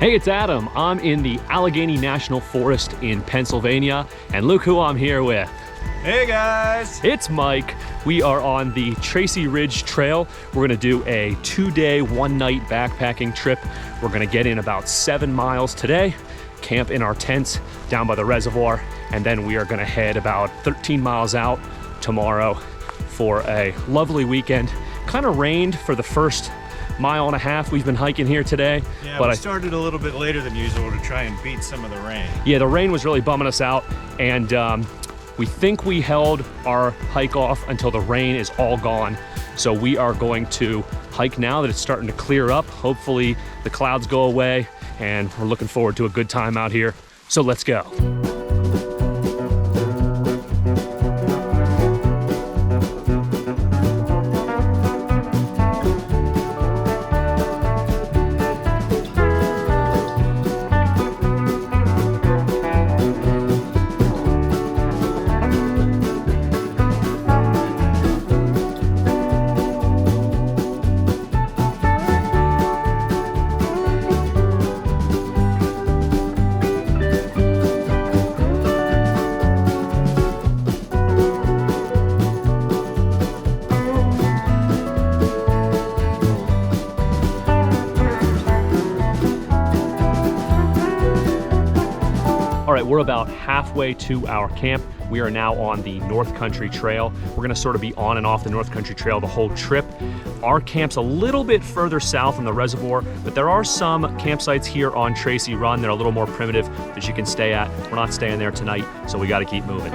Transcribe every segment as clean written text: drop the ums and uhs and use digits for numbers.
Hey, it's Adam. I'm in the Allegheny National Forest in Pennsylvania, and look who I'm here with. Hey guys! It's Mike. We are on the Tracy Ridge Trail. We're gonna do a 2-day, 1-night backpacking trip. We're gonna get in about 7 miles today, camp in our tents down by the reservoir, and then we are gonna head about 13 miles out tomorrow for a lovely weekend. Kind of rained for the first 1.5 miles we've been hiking here today. Yeah, but we started a little bit later than usual to try and beat some of the rain. Yeah, the rain was really bumming us out, and we think we held our hike off until the rain is all gone. So we are going to hike now that it's starting to clear up. Hopefully the clouds go away, and we're looking forward to a good time out here. So let's go. All right, we're about halfway to our camp. We are now on the North Country Trail. We're gonna sort of be on and off the North Country Trail the whole trip. Our camp's a little bit further south on the reservoir, but there are some campsites here on Tracy Run that are a little more primitive that you can stay at. We're not staying there tonight, so we gotta keep moving.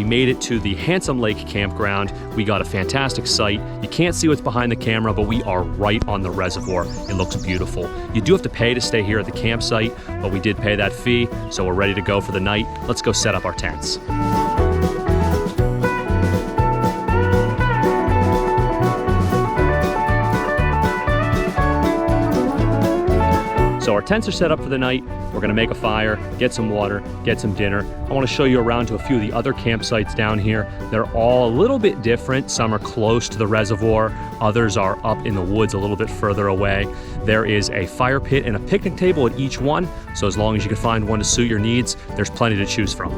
Made it to the Handsome Lake Campground. We got a fantastic site. You can't see what's behind the camera, but we are right on the reservoir. It looks beautiful. You do have to pay to stay here at the campsite, but we did pay that fee, so we're ready to go for the night. Let's go set up our tents. So our tents are set up for the night. We're gonna make a fire, get some water, get some dinner. I wanna show you around to a few of the other campsites down here. They're all a little bit different. Some are close to the reservoir, others are up in the woods a little bit further away. There is a fire pit and a picnic table at each one, so as long as you can find one to suit your needs, there's plenty to choose from.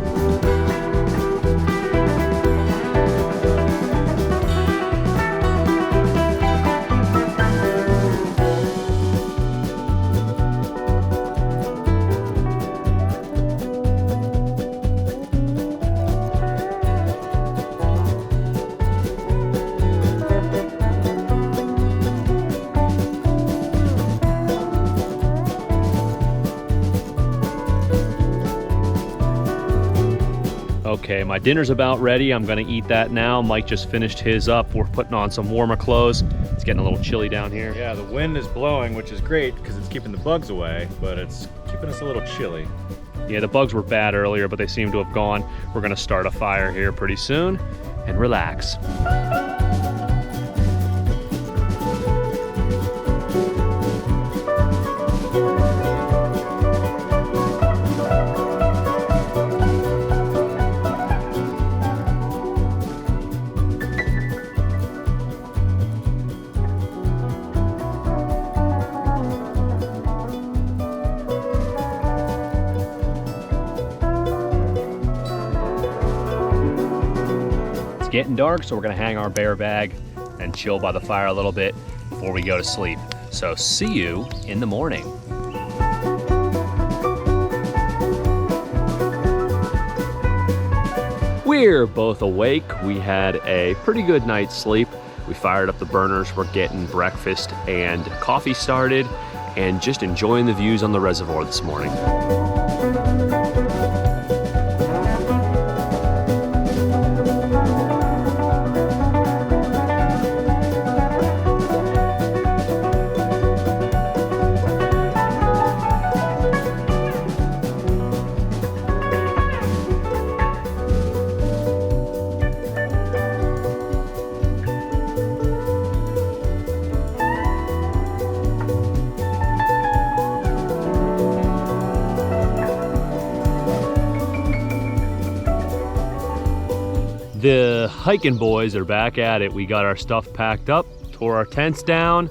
Okay, my dinner's about ready. I'm gonna eat that now. Mike just finished his up. We're putting on some warmer clothes. It's getting a little chilly down here. Yeah, the wind is blowing, which is great because it's keeping the bugs away, but it's keeping us a little chilly. Yeah, the bugs were bad earlier, but they seem to have gone. We're gonna start a fire here pretty soon and relax. getting dark, so we're gonna hang our bear bag and chill by the fire a little bit before we go to sleep. So see you in the morning. We're both awake. We had a pretty good night's sleep. We fired up the burners. We're getting breakfast and coffee started and just enjoying the views on the reservoir this morning. The hiking boys are back at it. We got our stuff packed up, tore our tents down.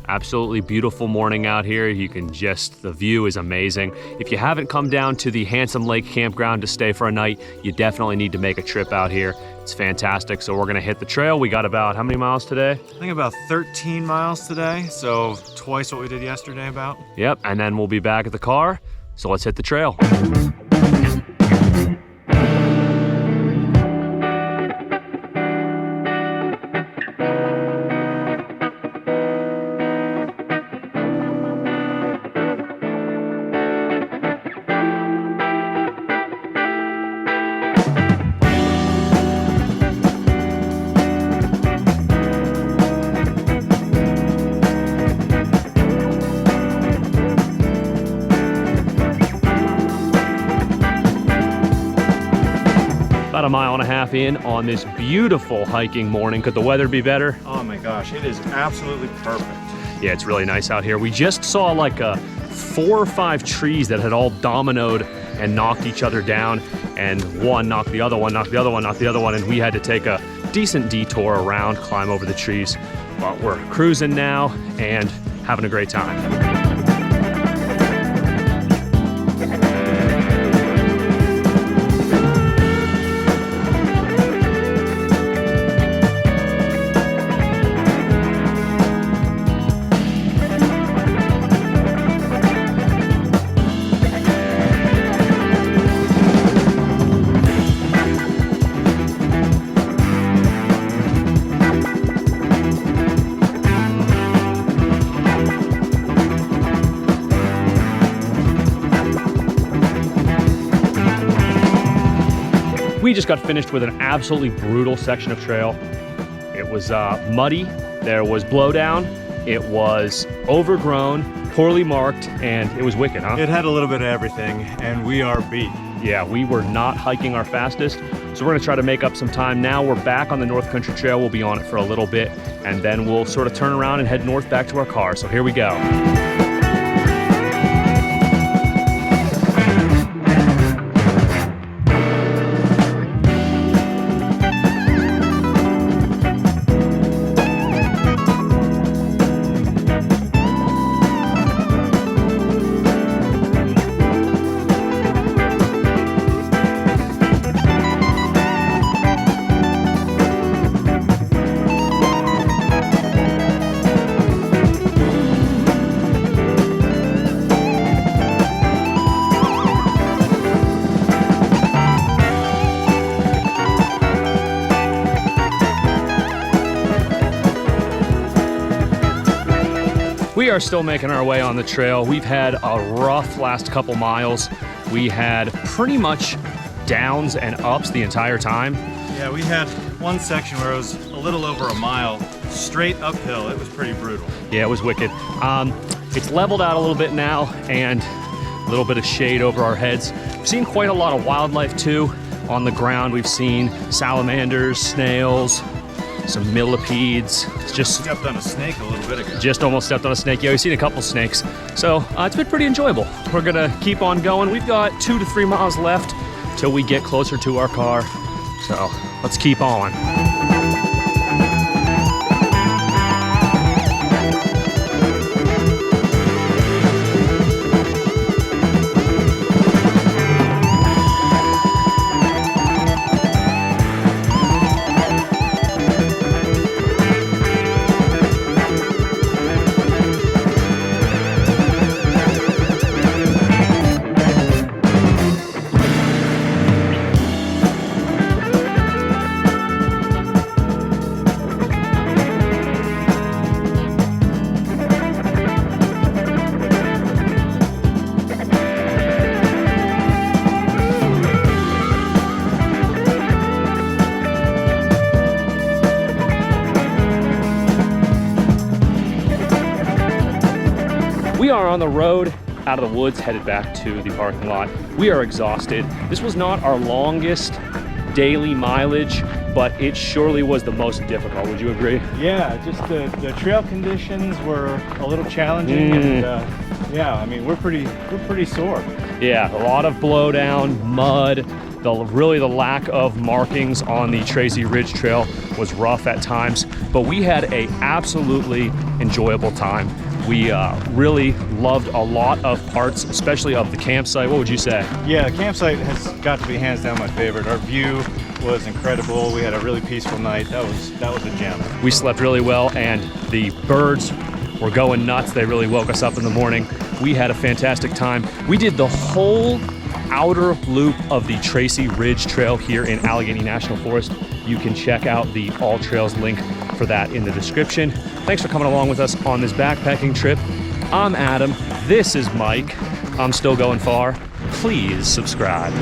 Absolutely beautiful morning out here. You can just, the view is amazing. If you haven't come down to the Handsome Lake Campground to stay for a night, you definitely need to make a trip out here. It's fantastic. So we're gonna hit the trail. We got about, how many miles today? I think about 13 miles today, so twice what we did yesterday about. Yep, and then we'll be back at the car. So let's hit the trail. About a mile and a half in on this beautiful hiking morning. Could the weather be better? Oh my gosh, it is absolutely perfect. Yeah, it's really nice out here. We just saw like 4 or 5 trees that had all dominoed and knocked each other down, and one knocked the other one, knocked the other one, knocked the other one, and we had to take a decent detour around, climb over the trees. But we're cruising now and having a great time. We just got finished with an absolutely brutal section of trail. It was muddy, there was blowdown, it was overgrown, poorly marked, and it was wicked, huh? It had a little bit of everything, and we are beat. Yeah, we were not hiking our fastest, so we're gonna try to make up some time now. We're back on the North Country Trail. We'll be on it for a little bit, and then we'll sort of turn around and head north back to our car. So here we go. We are still making our way on the trail. We've had a rough last couple miles. We had pretty much downs and ups the entire time. Yeah, we had one section where it was a little over a mile straight uphill. It was pretty brutal. Yeah, it was wicked. It's leveled out a little bit now and a little bit of shade over our heads. We've seen quite a lot of wildlife too on the ground. We've seen salamanders, snails, some millipedes. It's just stepped on a snake a little bit ago. Just almost stepped on a snake. Yeah, we've seen a couple snakes. So it's been pretty enjoyable. We're gonna keep on going. We've got 2 to 3 miles left till we get closer to our car. So let's keep on. We are on the road out of the woods, headed back to the parking lot. We are exhausted. This was not our longest daily mileage, but it surely was the most difficult. Would you agree? Yeah, just the trail conditions were a little challenging, and yeah, I mean we're pretty sore. Yeah, a lot of blowdown, mud. Really the lack of markings on the Tracy Ridge Trail was rough at times, but we had a absolutely enjoyable time. We really loved a lot of parts, especially of the campsite. What would you say? Yeah, the campsite has got to be hands down my favorite. Our view was incredible. We had a really peaceful night. That was a gem. We slept really well, and the birds were going nuts. They really woke us up in the morning. We had a fantastic time. We did the whole outer loop of the Tracy Ridge Trail here in Allegheny National Forest. You can check out the All Trails link for that in the description. Thanks for coming along with us on this backpacking trip. I'm Adam, this is Mike. I'm still going far. Please subscribe.